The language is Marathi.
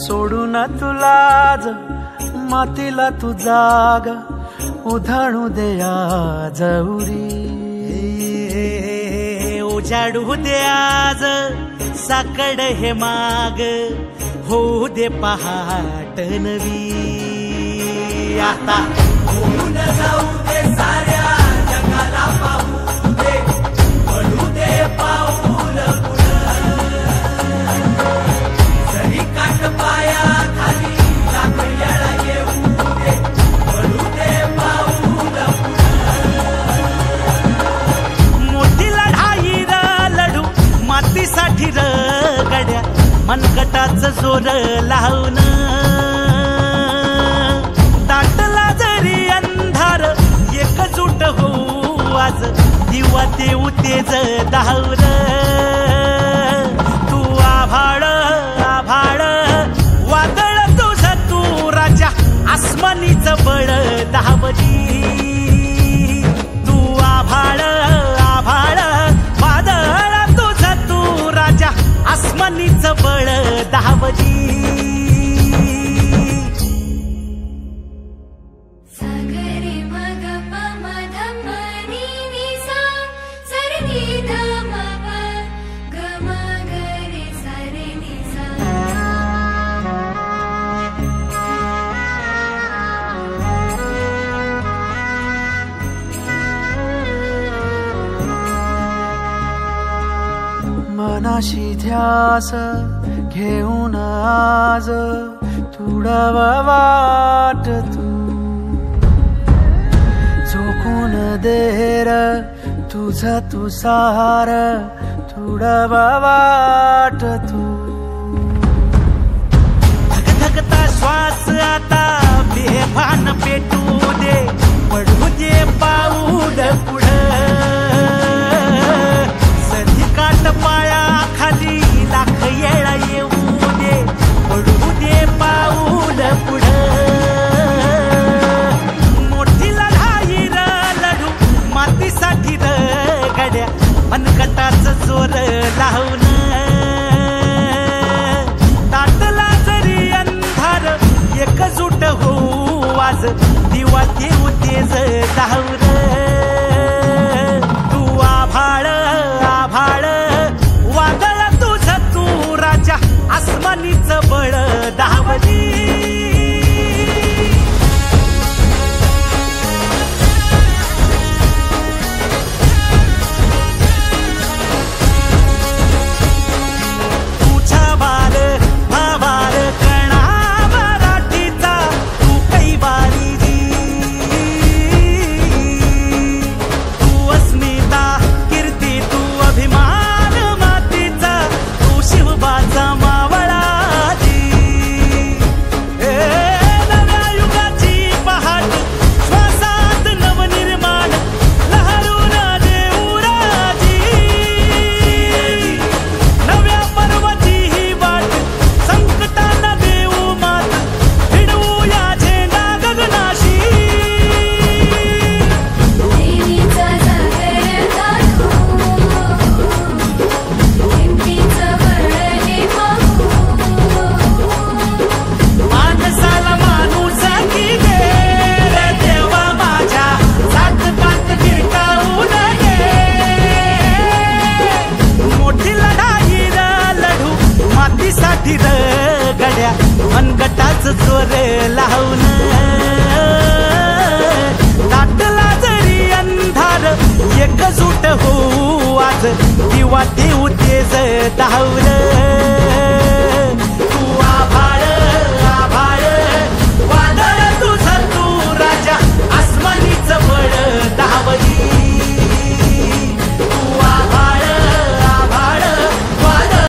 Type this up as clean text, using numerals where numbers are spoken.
सोडून तुलाज मातीला तू जाग उधाणू दे आज उरी उजाडू दे आज साकड हे माग होऊ दे पहाट नवी आता होऊन जाऊ दे साऱ्या जगाला पाहू दे पडू दे पाऊल जरी काट पाया खाली लाख येळा येऊ दे पडू दे पाऊल मोठी लढाई लढू मातीसाठी र गड्या मनगटाचं जोर लावून दाटला जरी अंधार एकजूट होऊ आज दिवा देऊ तेज धावून तू आभाळ आभाळ वादळ तुझं तू राजा आसमानीचं बळ धावली तू आभाळ आभाळ वादळ तुझं तू राजा आसमानीचं बळ धावली मनाशी ध्यास घेऊन आज तुडव वाट तू झोकून देर तुझ तू सार तुडव वाट तू धगधगता श्वास आता बेभान पेटू दे पडू दे पाऊल पुढं काट पाया खाली लाख येळा येऊ दे पडू दे पाऊल पुढं मोठी लढाई लढू मातीसाठी र गड्या मनगटाचं जोर लावून दाटला जरी अंधार एकजूट होऊ आज दिवा देऊ तेज धावून तू आभाळ आभाळ वादळ तुझं तू राजा आसमानीचं बळ धावली तुझा बार भावार कणा मराठीचा तू कैवारी तू अस्मिता कीर्ती तू अभिमान मातीचा तू शिवबाचा मावळाजी नव्या युगाची पहाट श्वासात नवनिर्माण लहरून देऊ राजी नव्या पर्वती ही वाट संकटांना देऊ मात भिडवू या झेंडा गगनाशी देवीचा जागर दाखवू हिमतीचं बळ पाहू माणसाला माणूस की दे रे देवा माझ्या जात पात गिरकावू नये मोठी लढाई लढू मातीसाठी र गड्या मनगटाचं जोर लावून दाटला जरी अंधार एकजूट होऊ आज दिवा देऊ तेज धावलं